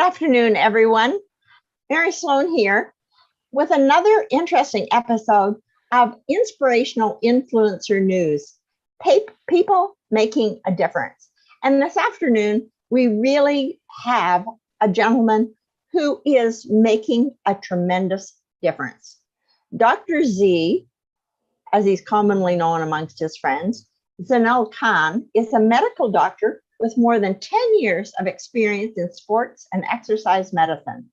afternoon, everyone. Mary Sloan here with another interesting episode of Inspirational Influencer News, people making a difference. And this afternoon, we really have a gentleman who is making a tremendous difference. Dr. Z, as he's commonly known amongst his friends, Zynul Khan, is a medical doctor with more than 10 years of experience in sports and exercise medicine.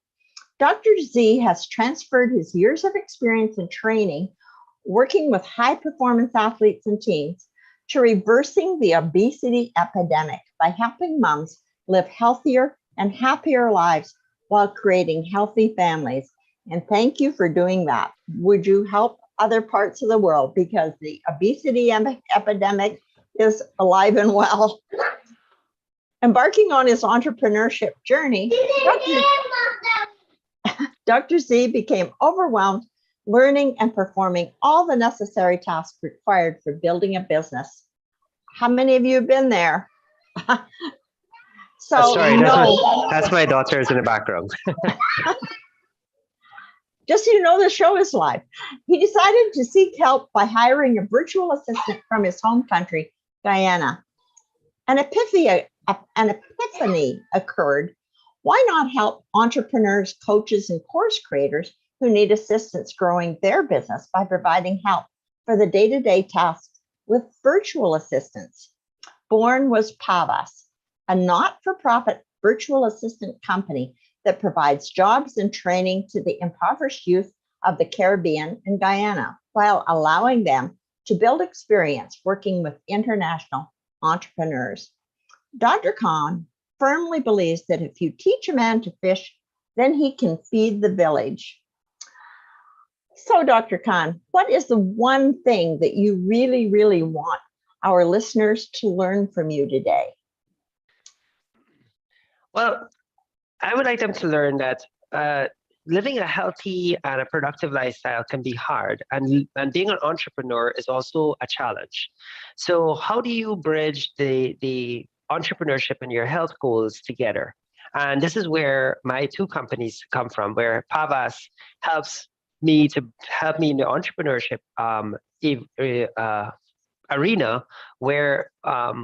Dr. Z has transferred his years of experience in training, working with high performance athletes and teams, to reversing the obesity epidemic by helping moms live healthier and happier lives while creating healthy families. And thank you for doing that. Would you help other parts of the world? Because the obesity epidemic is alive and well. Embarking on his entrepreneurship journey, Dr. Z became overwhelmed learning and performing all the necessary tasks required for building a business. How many of you have been there? Sorry, that's my daughters in the background. Just so you know, the show is live. He decided to seek help by hiring a virtual assistant from his home country, Guyana. An epiphany occurred. Why not help entrepreneurs, coaches, and course creators who need assistance growing their business by providing help for the day-to-day tasks with virtual assistants? Born was Pavas, a not-for-profit virtual assistant company that provides jobs and training to the impoverished youth of the Caribbean and Guyana, while allowing them to build experience working with international entrepreneurs. Dr. Khan firmly believes that if you teach a man to fish, then he can feed the village. So, Dr. Khan, what is the one thing that you really, really want our listeners to learn from you today? Well, I would like them to learn that living a healthy and a productive lifestyle can be hard, and being an entrepreneur is also a challenge. So how do you bridge the entrepreneurship and your health goals together? And this is where my two companies come from, where Pavas helps me in the entrepreneurship arena, where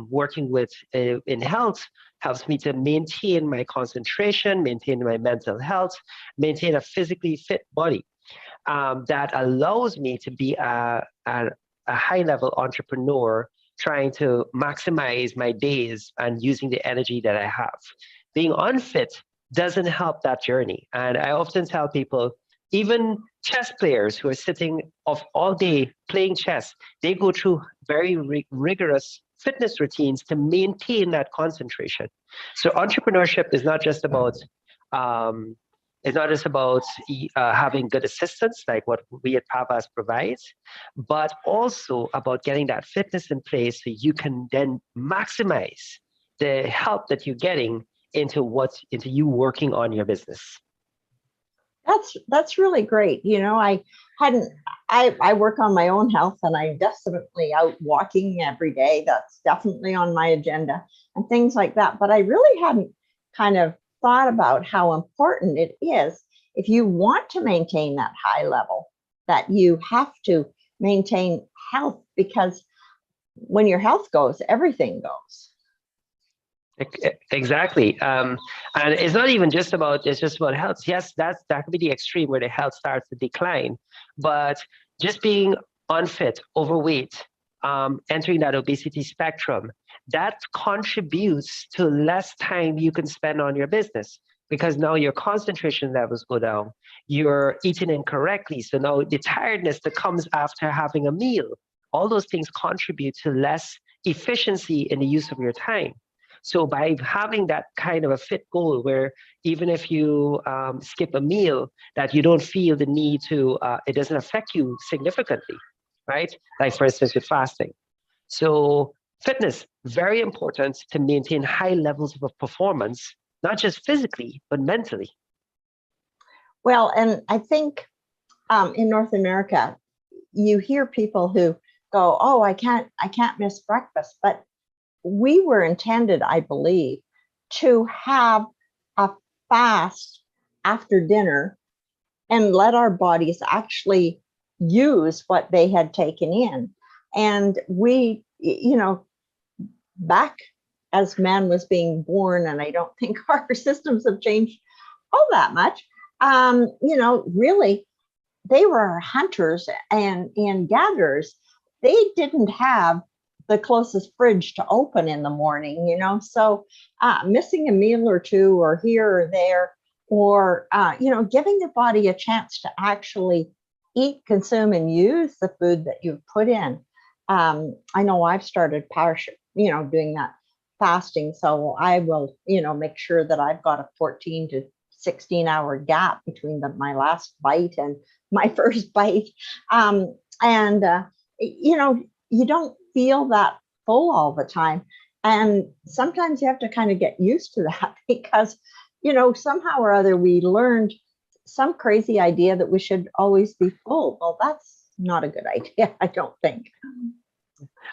working with in health helps me to maintain my concentration, maintain my mental health, maintain a physically fit body that allows me to be a high-level entrepreneur, trying to maximize my days and using the energy that I have. Being unfit doesn't help that journey. And I often tell people, even chess players who are sitting off all day playing chess, they go through very rigorous fitness routines to maintain that concentration. So entrepreneurship is not just about having good assistance like what we at Pavas provides, but also about getting that fitness in place so you can then maximize the help that you're getting into you working on your business. That's really great. You know, I work on my own health, and I'm definitely out walking every day. That's definitely on my agenda and things like that. But I really hadn't kind of thought about how important it is if you want to maintain that high level, that you have to maintain health, because when your health goes, everything goes. Exactly. And it's not even just about health. Yes, that could be the extreme where the health starts to decline, but just being unfit, overweight, entering that obesity spectrum, that contributes to less time you can spend on your business, because now your concentration levels go down, you're eating incorrectly. So now the tiredness that comes after having a meal, all those things contribute to less efficiency in the use of your time. So by having that kind of a fit goal, where even if you skip a meal, that you don't feel the need to, it doesn't affect you significantly, right? Like for instance, with fasting. So fitness, very important to maintain high levels of performance, not just physically, but mentally. Well, and I think in North America, you hear people who go, "Oh, I can't miss breakfast," but we were intended, I believe, to have a fast after dinner and let our bodies actually use what they had taken in. And we, back as man was being born, and I don't think our systems have changed all that much, really, they were hunters and gatherers. They didn't have the closest fridge to open in the morning, so missing a meal or two or here or there, or giving the body a chance to actually eat, consume, and use the food that you've put in. I know I've started doing that fasting, so I will make sure that I've got a 14 to 16-hour gap between my last bite and my first bite. And you don't feel that full all the time. And sometimes you have to kind of get used to that because, somehow or other we learned some crazy idea that we should always be full. Well, that's not a good idea, I don't think.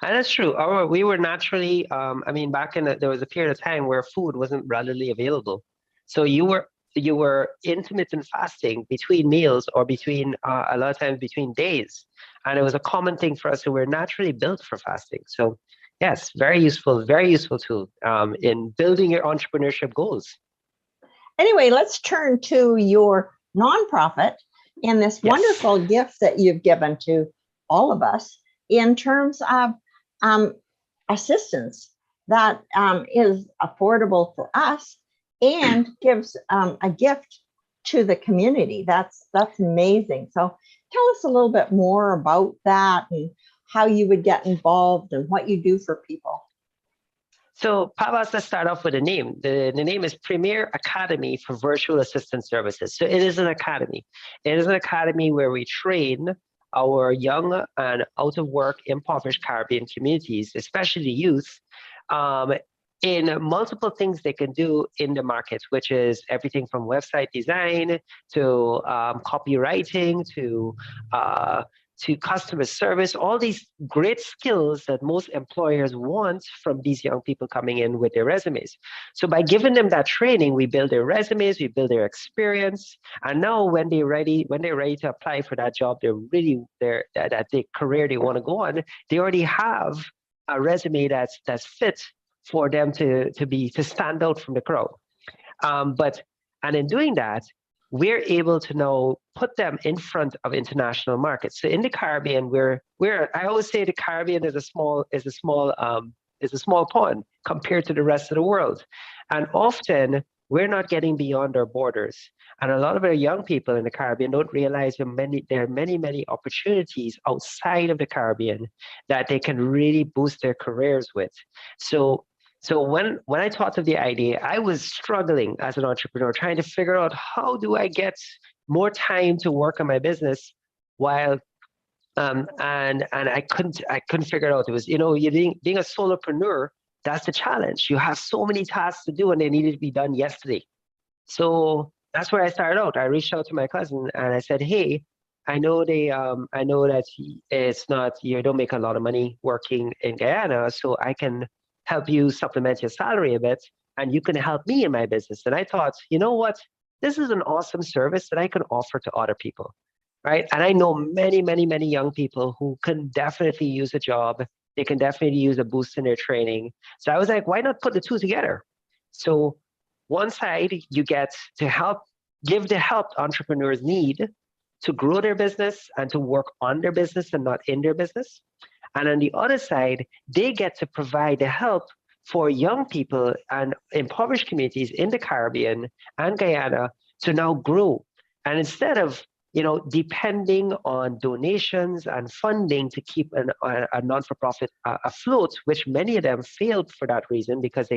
And that's true. We were naturally, back there was a period of time where food wasn't readily available. So you were intermittent fasting between meals or between a lot of times between days. And it was a common thing for us. So we're naturally built for fasting. So yes, very useful tool in building your entrepreneurship goals. Anyway, let's turn to your nonprofit and this wonderful gift that you've given to all of us in terms of assistance that is affordable for us and gives a gift to the community. That's amazing. So tell us a little bit more about that and how you would get involved and what you do for people. So, Pavas, let's start off with the name. The name is Premier Academy for Virtual Assistant Services. So it is an academy. It is an academy where we train our young and out-of-work impoverished Caribbean communities, especially youth, in multiple things they can do in the market, which is everything from website design to copywriting to customer service, all these great skills that most employers want from these young people coming in with their resumes. So by giving them that training, we build their resumes, we build their experience, and now when they're ready to apply for that job, that the career they want to go on, they already have a resume that's fit for them to stand out from the crowd. And in doing that, we're able to now put them in front of international markets. So in the Caribbean, I always say the Caribbean is a small pond compared to the rest of the world. And often we're not getting beyond our borders. And a lot of our young people in the Caribbean don't realize there are many opportunities outside of the Caribbean that they can really boost their careers with. So when I thought of the idea, I was struggling as an entrepreneur, trying to figure out how do I get more time to work on my business while and I couldn't figure it out. It was, you being a solopreneur, that's the challenge. You have so many tasks to do and they needed to be done yesterday. So that's where I started out. I reached out to my cousin and I said, hey, I know that it's not, you don't make a lot of money working in Guyana, so I can help you supplement your salary a bit, and you can help me in my business. And I thought, you know what? This is an awesome service that I can offer to other people, right? And I know many young people who can definitely use a job. They can definitely use a boost in their training. So I was like, why not put the two together? So one side, you get to give the help entrepreneurs need to grow their business and to work on their business and not in their business. And on the other side, they get to provide the help for young people and impoverished communities in the Caribbean and Guyana to now grow. And instead of depending on donations and funding to keep a non-for-profit afloat, which many of them failed for that reason because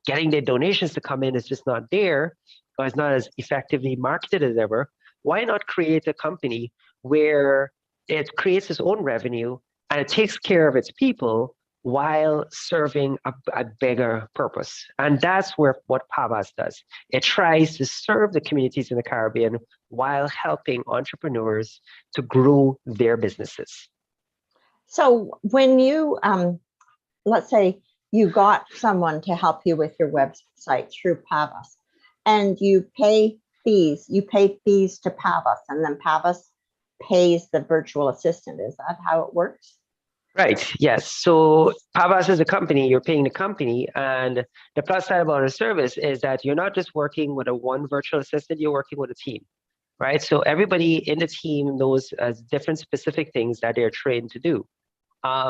getting their donations to come in is just not there, or it's not as effectively marketed as ever, why not create a company where it creates its own revenue and it takes care of its people while serving a bigger purpose? And that's what Pavas does. It tries to serve the communities in the Caribbean while helping entrepreneurs to grow their businesses. So when you, let's say you got someone to help you with your website through Pavas, and you pay fees. You pay fees to Pavas, and then Pavas pays the virtual assistant. Is that how it works? Right. Yes. So Pavas is a company, you're paying the company. And the plus side about a service is that you're not just working with a one virtual assistant, you're working with a team, right? So everybody in the team knows different specific things that they're trained to do.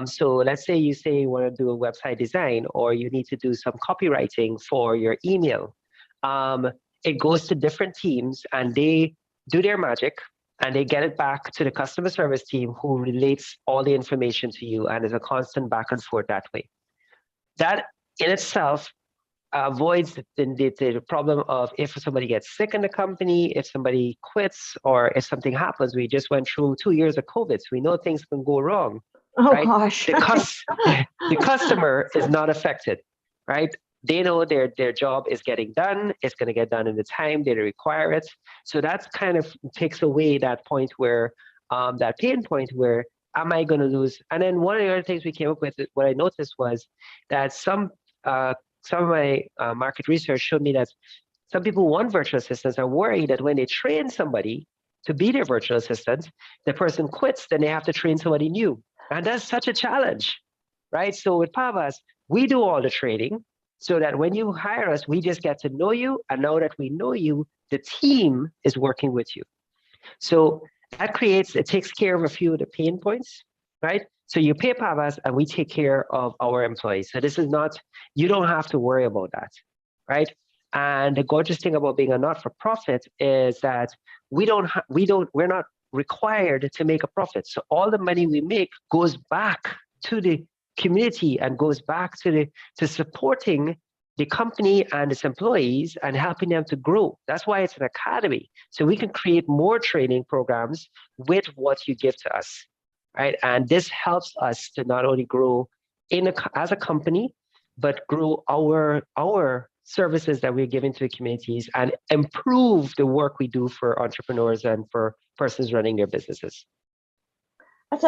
So let's say you want to do a website design or you need to do some copywriting for your email. Um, it goes to different teams and they do their magic and they get it back to the customer service team who relates all the information to you and is a constant back and forth that way. That in itself avoids the problem of if somebody gets sick in the company, if somebody quits, or if something happens. We just went through 2 years of COVID, so we know things can go wrong, Oh right? gosh. The customer is not affected, right? They know their job is getting done. It's going to get done in the time they require it. So that's kind of takes away that point where that pain point where am I going to lose? And then one of the other things we came up with, what I noticed was that uh, some of my market research showed me that some people who want virtual assistants are worried that when they train somebody to be their virtual assistant, the person quits, then they have to train somebody new. And that's such a challenge, right? So with Pavas, we do all the training so that when you hire us, we just get to know you. And now that we know you, the team is working with you. So it takes care of a few of the pain points, right? So you pay Pavas and we take care of our employees. So this is not, you don't have to worry about that, right? And the gorgeous thing about being a not-for-profit is that we're not required to make a profit. So all the money we make goes back to the community and goes back to supporting the company and its employees and helping them to grow. That's why it's an academy. So we can create more training programs with what you give to us, right? And this helps us to not only grow as a company, but grow our services that we're giving to the communities and improve the work we do for entrepreneurs and for persons running their businesses. That's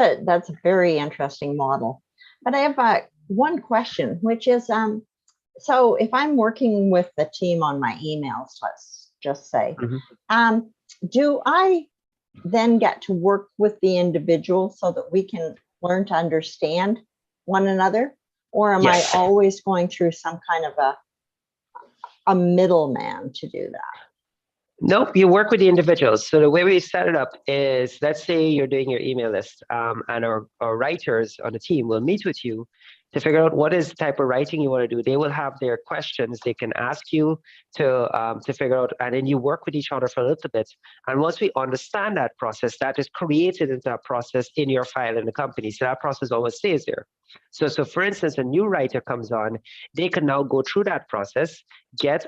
a very interesting model. But I have one question, which is, so if I'm working with the team on my emails, let's just say, do I then get to work with the individual so that we can learn to understand one another? Or am I always going through some kind of a middleman to do that? Nope, you work with the individuals. So the way we set it up is, let's say you're doing your email list, and our writers on the team will meet with you to figure out what is the type of writing you want to do. They will have their questions they can ask you to figure out, and then you work with each other for a little bit. And once we understand that process, that is created into a process in your file in the company. So that process always stays there. So for instance, a new writer comes on, they can now go through that process, get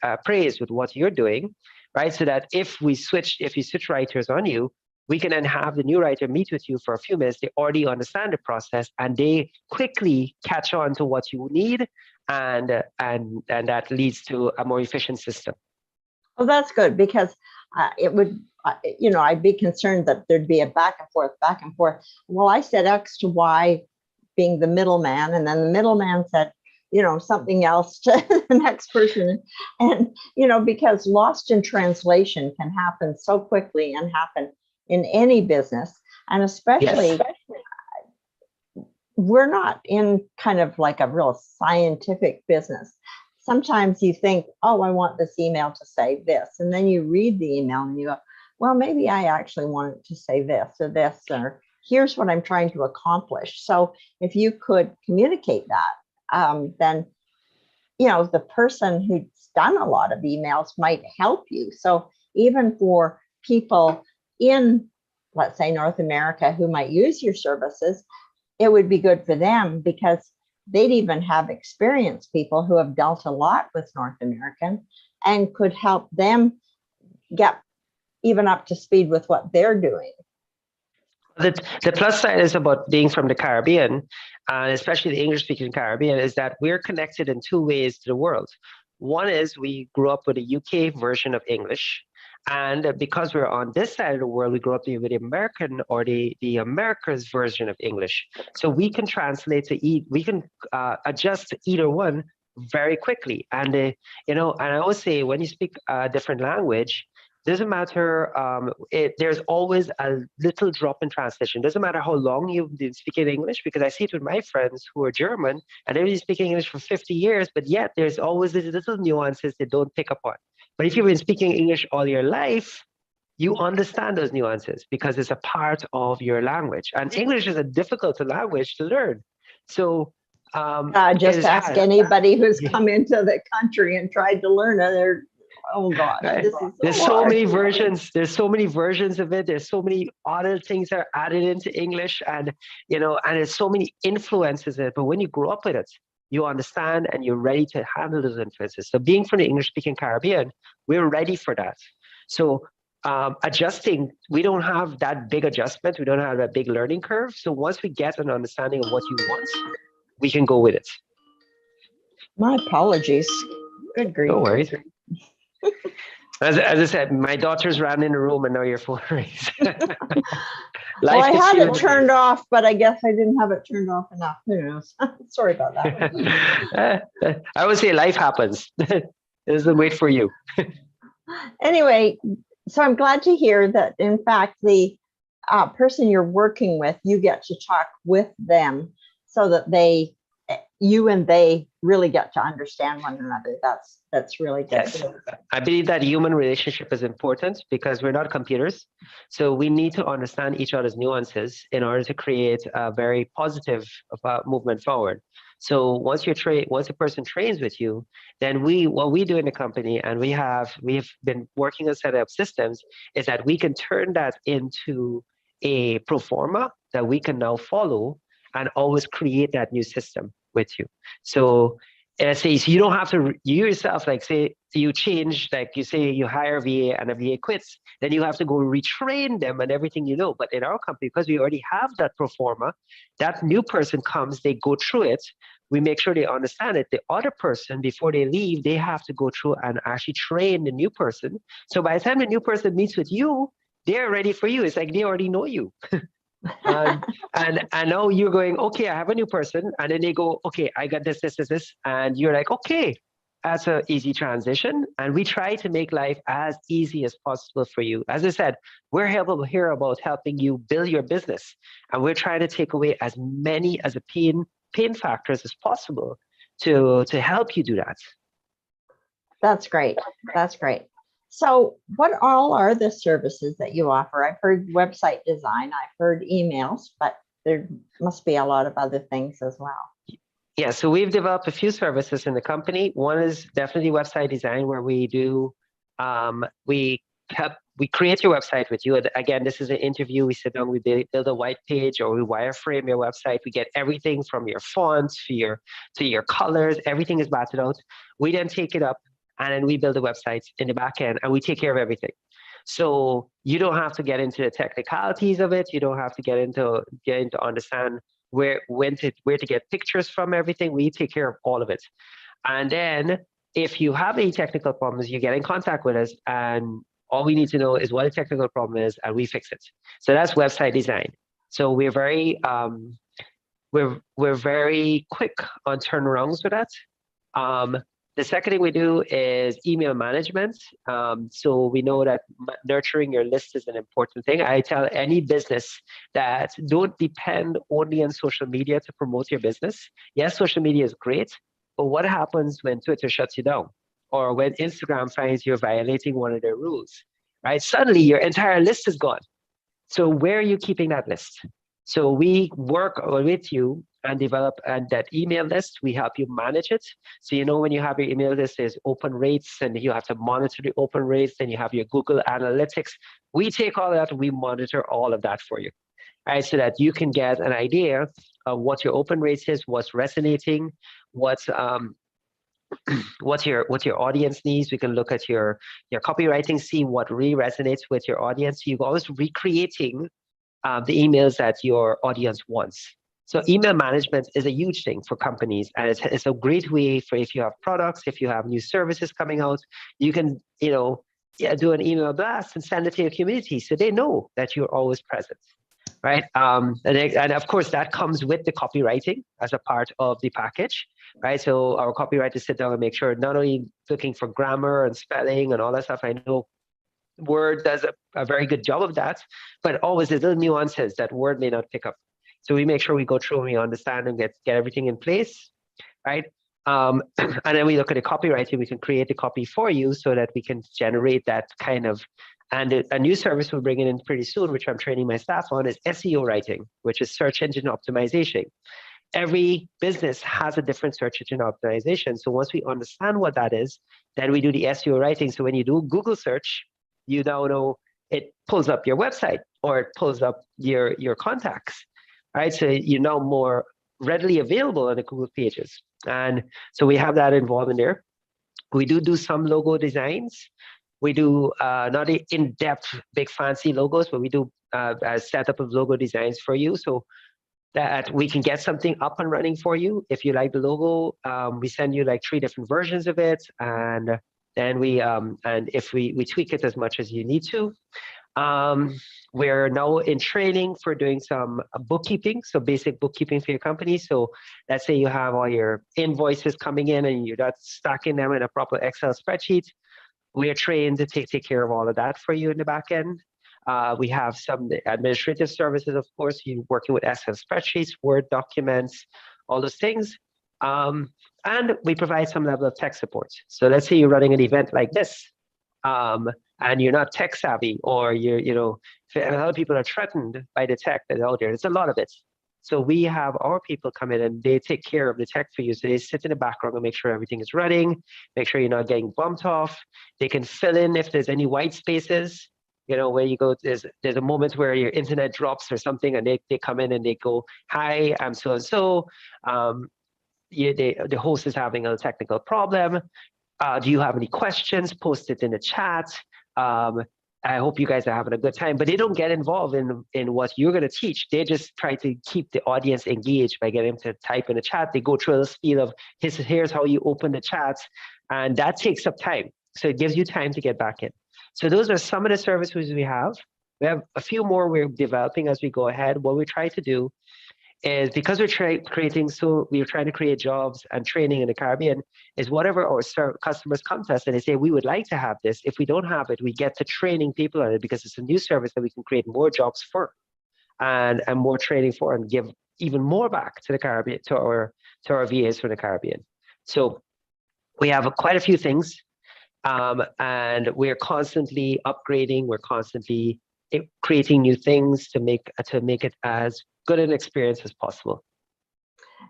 appraised with what you're doing, right? So that if you switch writers on you, we can then have the new writer meet with you for a few minutes. They already understand the process and they quickly catch on to what you need, and that leads to a more efficient system. Well, that's good, because it would, I'd be concerned that there'd be a back and forth. Well, I said X to Y being the middleman, and then the middleman said, something else to the next person. And, because lost in translation can happen so quickly and happen in any business. And especially, we're not in kind of like a real scientific business. Sometimes you think, oh, I want this email to say this. And then you read the email and you go, well, maybe I actually want it to say this, or here's what I'm trying to accomplish. So if you could communicate that, then, the person who's done a lot of emails might help you. So even for people in, let's say, North America who might use your services, it would be good for them, because they'd even have experienced people who have dealt a lot with North American and could help them get even up to speed with what they're doing. The plus side is about being from the Caribbean, especially the English-speaking Caribbean, is that we're connected in two ways to the world. One is we grew up with a UK version of English, and because we're on this side of the world, we grew up with the American or the America's version of English. So we can translate we can adjust to either one very quickly. And and I always say, when you speak a different language, doesn't matter. There's always a little drop in translation. Doesn't matter how long you've been speaking English, because I see it with my friends who are German and they've been speaking English for 50 years, but yet there's always these little nuances they don't pick up on. But if you've been speaking English all your life, you understand those nuances because it's a part of your language. And English is a difficult language to learn. So just it ask has, anybody who's come into the country and tried to learn it. They're, oh God, right? this is There's so so hard. many versions. There's so many versions of it. There's so many other things that are added into English, and and there's so many influences in it. But when you grow up with it, you understand and you're ready to handle those influences. So being from the English-speaking Caribbean, we're ready for that. So adjusting, we don't have that big adjustment. We don't have that big learning curve. So once we get an understanding of what you want, we can go with it. My apologies. Good grief. No worries. As I said, my daughters ran in the room and now your phone rings. Well, I had it turned off, but I guess I didn't have it turned off enough. Who knows? Sorry about that. I would say life happens. It doesn't wait for you. Anyway, so I'm glad to hear that, in fact, the person you're working with, you get to talk with them so that you and they really get to understand one another. That's really good. Yes. I believe that human relationship is important because we're not computers. So we need to understand each other's nuances in order to create a very positive movement forward. So once a person trains with you, then what we do in the company, and we've been working on setting up systems, is that we can turn that into a pro forma that we can now follow and always create that new system with you. So say, so you don't have to, you yourself, like say you change, like you say you hire a VA and a VA quits, then you have to go retrain them and everything But in our company, because we already have that pro forma, that new person comes, they go through it, we make sure they understand it. The other person, before they leave, they have to go through and actually train the new person. So by the time the new person meets with you, they're ready for you. It's like they already know you. And now you're going, okay, I have a new person, and then they go, okay, I got this, and you're like, okay, that's an easy transition. And we try to make life as easy as possible for you. As I said, we're here about helping you build your business, and we're trying to take away as many as a pain factors as possible to help you do that. That's great. That's great. So what all are the services that you offer? I've heard website design, I've heard emails, but there must be a lot of other things as well. Yeah, so we've developed a few services in the company. One is definitely website design, where we do, we create your website with you. Again, this is an interview. We sit down, we build a white page, or we wireframe your website. We get everything from your fonts to your colors. Everything is batted out. We then take it up, and then we build a website in the back end, and we take care of everything. So you don't have to get into the technicalities of it. You don't have to get into understand where to get pictures from everything. We take care of all of it. And then if you have any technical problems, you get in contact with us, and all we need to know is what the technical problem is, and we fix it. So that's website design. So we're very we're very quick on turnarounds with that. The second thing we do is email management. So we know that nurturing your list is an important thing. I tell any business that don't depend only on social media to promote your business. Yes, social media is great, but what happens when Twitter shuts you down, or when Instagram finds you're violating one of their rules, right? Suddenly your entire list is gone. So where are you keeping that list? So we work with you and develop that email list. We help you manage it. So when you have your email list, there's open rates, and you have to monitor the open rates. Then you have your Google Analytics. We take all that, and we monitor all of that for you, right? So that you can get an idea of what your open rates is, what's resonating, what your audience needs. We can look at your copywriting, see what really resonates with your audience. You're always recreating the emails that your audience wants. So email management is a huge thing for companies, and it's a great way for, if you have products, if you have new services coming out, you can do an email blast and send it to your community so they know that you're always present. right? And of course, that comes with the copywriting as a part of the package, right? So our copywriters sit down and make sure not only looking for grammar and spelling and all that stuff. I know Word does a very good job of that, but always there's little nuances that Word may not pick up. So we make sure we go through and we understand and get everything in place, right? And then we look at the copywriting. We can create the copy for you so that we can generate that kind of. And a new service we're bringing in pretty soon, which I'm training my staff on, is SEO writing, which is search engine optimization. Every business has a different search engine optimization. So once we understand what that is, then we do the SEO writing. So when you do Google search, you now know it pulls up your website or it pulls up your contacts, right? So you're now more readily available on the Google pages. And so we have that involved in there. We do some logo designs. We do not in-depth, big fancy logos, but we do a setup of logo designs for you. So that we can get something up and running for you. If you like the logo, we send you like 3 different versions of it. And then and if we tweak it as much as you need to. We're now in training for doing some bookkeeping, so basic bookkeeping for your company. So let's say you have all your invoices coming in and you're not stacking them in a proper Excel spreadsheet. We are trained to take care of all of that for you in the back end. We have some administrative services, of course, you working with Excel spreadsheets, Word documents, all those things. And we provide some level of tech support. So let's say you're running an event like this, and you're not tech savvy, or a lot of people are threatened by the tech that's out there. There's a lot of it. So we have our people come in and they take care of the tech for you. So they sit in the background and make sure everything is running, make sure you're not getting bumped off. They can fill in if there's any white spaces. Where you go, there's a moment where your internet drops or something, and they come in and they go, "Hi, I'm so and so. The host is having a technical problem. Do you have any questions? Post it in the chat. I hope you guys are having a good time." But they don't get involved in what you're going to teach. They just try to keep the audience engaged by getting them to type in the chat. They go through a little spiel of here's how you open the chat, and that takes up time. So it gives you time to get back in. So those are some of the services we have. We have a few more we're developing as we go ahead. What we try to do is, because we're trying to create jobs and training in the Caribbean, is whatever our customers come to us and they say, we would like to have this. If we don't have it, we get to training people on it, because it's a new service that we can create more jobs for and more training for, and give even more back to the Caribbean, to our VAs from the Caribbean. So we have quite a few things. And we're constantly upgrading. We're constantly creating new things to make it as good an experience as possible.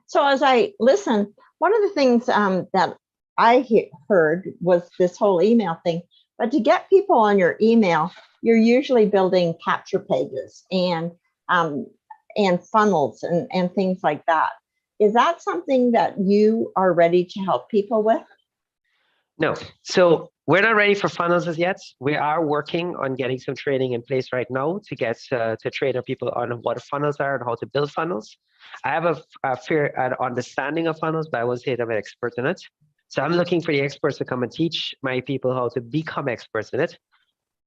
So as I listen, one of the things that I heard was this whole email thing. But to get people on your email, you're usually building capture pages and funnels and things like that. Is that something that you are ready to help people with? No. So we're not ready for funnels as yet. We are working on getting some training in place right now to get to train our people on what funnels are and how to build funnels. I have a fair understanding of funnels, but I won't say that I'm an expert in it. So I'm looking for the experts to come and teach my people how to become experts in it.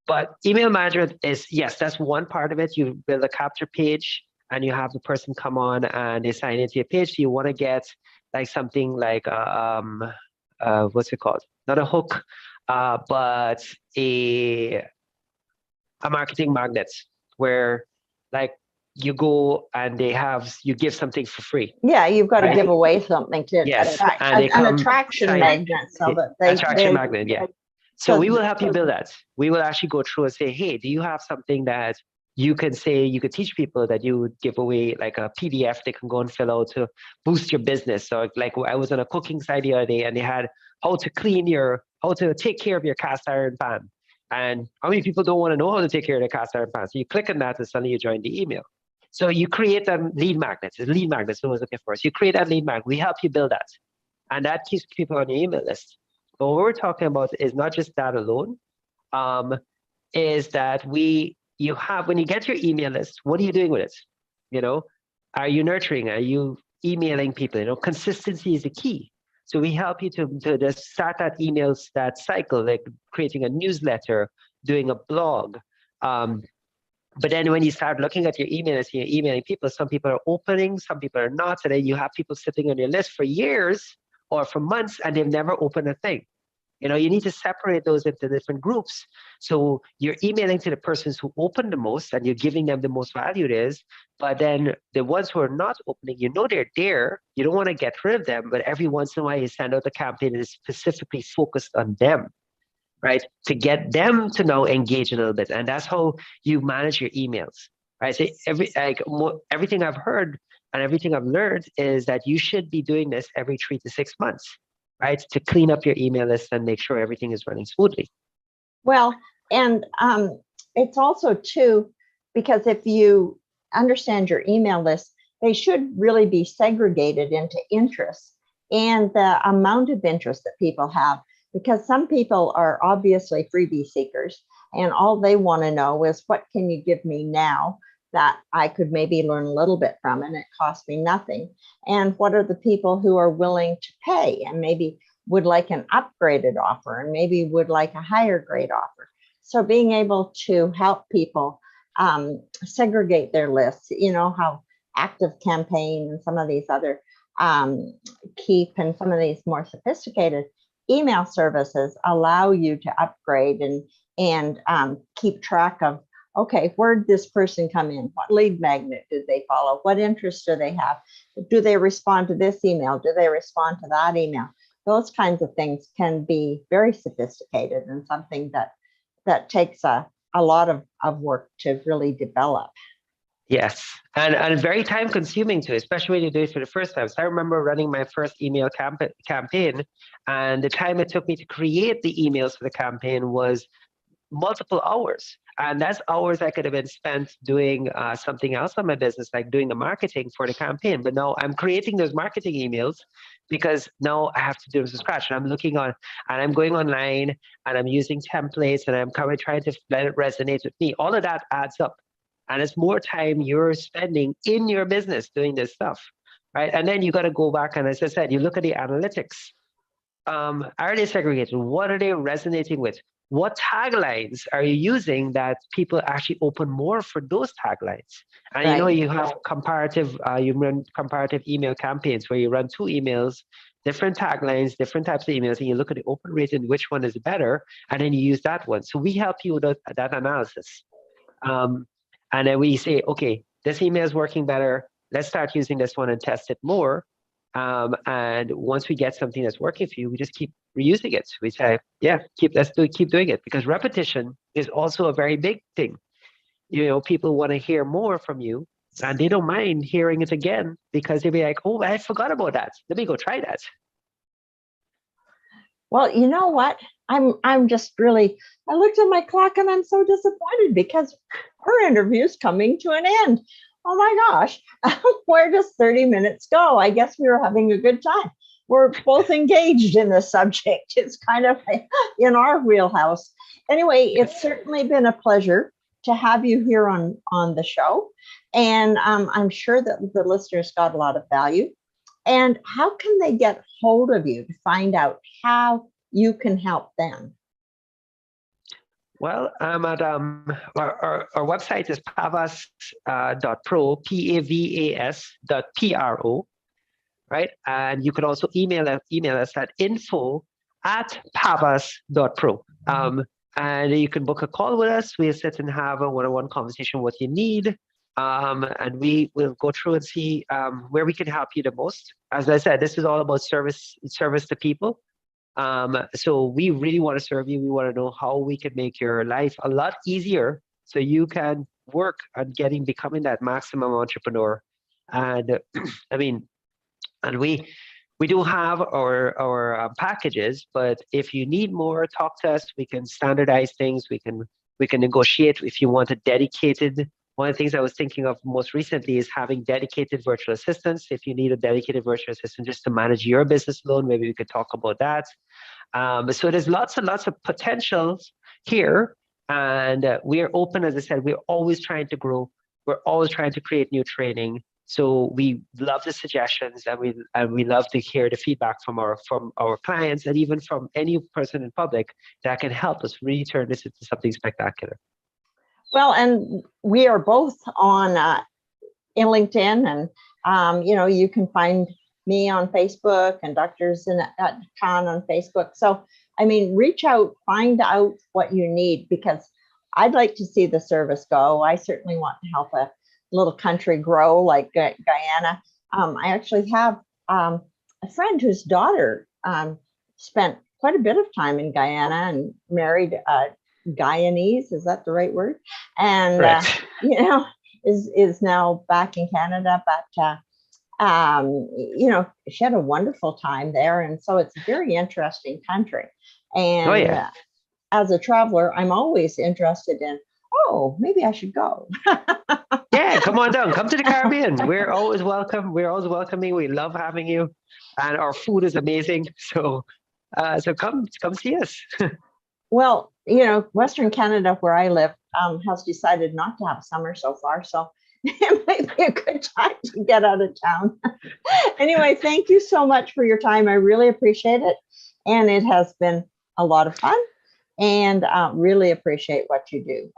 But email management is, yes, that's one part of it. You build a capture page and you have the person come on and they sign into your page. So you want to get like something like what's it called? Not a hook, but a marketing magnet, where like you go and you give something for free. Yeah, you've got to give away something to attract an attraction magnet, so that attraction magnet. Yeah. So we will help you build that. We will actually go through and say, hey, do you have something that you could teach people that you would give away, like a PDF they can go and fill out to boost your business? So like I was on a cooking site the other day and they had how to take care of your cast iron pan. And how many people don't want to know how to take care of their cast iron pan? So you click on that and suddenly you join the email. So you create a lead magnet. It's lead magnets no one's looking for. So you create that lead magnet. We help you build that. And that keeps people on your email list. But what we're talking about is not just that alone. Is that when you get your email list, what are you doing with it? Are you nurturing? Are you emailing people? Consistency is the key. So we help you to just start that cycle, like creating a newsletter, doing a blog, But then when you start looking at your email and you're emailing people, some people are opening, some people are not. And then you have people sitting on your list for years or for months, and they've never opened a thing. You need to separate those into different groups. So you're emailing to the persons who open the most and you're giving them the most value it is. But then the ones who are not opening, they're there. You don't want to get rid of them, but every once in a while you send out a campaign that is specifically focused on them, right? To get them to now engage a little bit. And that's how you manage your emails, right? So everything I've heard and everything I've learned is that you should be doing this every 3 to 6 months, right? To clean up your email list and make sure everything is running smoothly. Well, and it's also too, because if you understand your email list, they should really be segregated into interests and the amount of interest that people have, because some people are obviously freebie seekers and all they want to know is, what can you give me now that I could maybe learn a little bit from and it costs me nothing? And what are the people who are willing to pay and maybe would like an upgraded offer and maybe would like a higher grade offer? So being able to help people segregate their lists, how Active Campaign and some of these other Keep and some of these more sophisticated email services allow you to upgrade and keep track of, okay, where did this person come in? What lead magnet did they follow? What interests do they have? Do they respond to this email? Do they respond to that email? Those kinds of things can be very sophisticated and something that takes a lot of work to really develop. Yes, and very time consuming too, especially when you do it for the first time. So I remember running my first email campaign, and the time it took me to create the emails for the campaign was multiple hours. And that's hours I could have been spent doing something else on my business, like doing the marketing for the campaign. But now I'm creating those marketing emails because now I have to do them from scratch. And I'm looking on, and I'm going online, and I'm using templates, and I'm kind of trying to let it resonate with me. All of that adds up. And it's more time you're spending in your business doing this stuff, right? And then you got to go back, and as I said, you look at the analytics. Are they segregated? What are they resonating with? What taglines are you using that people actually open more for those taglines? And Right. you have you run comparative email campaigns where you run 2 emails, different taglines, different types of emails, and you look at the open rate and which one is better, and then you use that one. So we help you with that analysis. And then we say, okay, this email is working better. Let's start using this one and test it more. And once we get something that's working for you, we just keep reusing it. We say, yeah, keep doing it, because repetition is also a very big thing. People want to hear more from you, and they don't mind hearing it again because they'll be like, oh, I forgot about that. Let me go try that. Well, you know what? I'm just really, I looked at my clock and I'm so disappointed because our interview's coming to an end. Oh my gosh, where does 30 minutes go? I guess we were having a good time. We're both engaged in the subject. It's kind of in our wheelhouse. Anyway, it's certainly been a pleasure to have you here on the show. And I'm sure that the listeners got a lot of value. And how can they get hold of you to find out how you can help them? Well, I'm at our website is pavas.pro, PAVAS.PRO, right? And you can also email us at info@pavas.pro. And you can book a call with us. We'll sit and have a one-on-one conversation what you need. And we will go through and see where we can help you the most. As I said, this is all about service to people. So we really want to serve you. We want to know how we can make your life a lot easier so you can work on becoming that maximum entrepreneur. And and we do have our packages, but if you need more, talk to us. We can standardize things. We can negotiate. If you want a dedicated, one of the things I was thinking of most recently is having dedicated virtual assistants. If you need a dedicated virtual assistant just to manage your business alone, maybe we could talk about that. So there's lots and lots of potentials here, and we are open. As I said, we're always trying to grow. We're always trying to create new training. So we love the suggestions, and we love to hear the feedback from our clients, and even from any person in public that can help us really turn this into something spectacular. Well, and we are both on in LinkedIn, and you can find me on Facebook and Dr. Khan on Facebook. So, I mean, reach out, find out what you need, because I'd like to see the service go. I certainly want to help a little country grow like Guyana. I actually have a friend whose daughter spent quite a bit of time in Guyana and married Guyanese. Is that the right word? And is now back in Canada, but she had a wonderful time there, and so it's a very interesting country. And as a traveler, I'm always interested in, maybe I should go. Yeah, come on down. Come to the Caribbean. We're always welcome. We're always welcoming. We love having you, and our food is amazing. So come see us. Well, Western Canada, where I live, has decided not to have summer so far. So it might be a good time to get out of town. Anyway, thank you so much for your time. I really appreciate it. And it has been a lot of fun, and really appreciate what you do.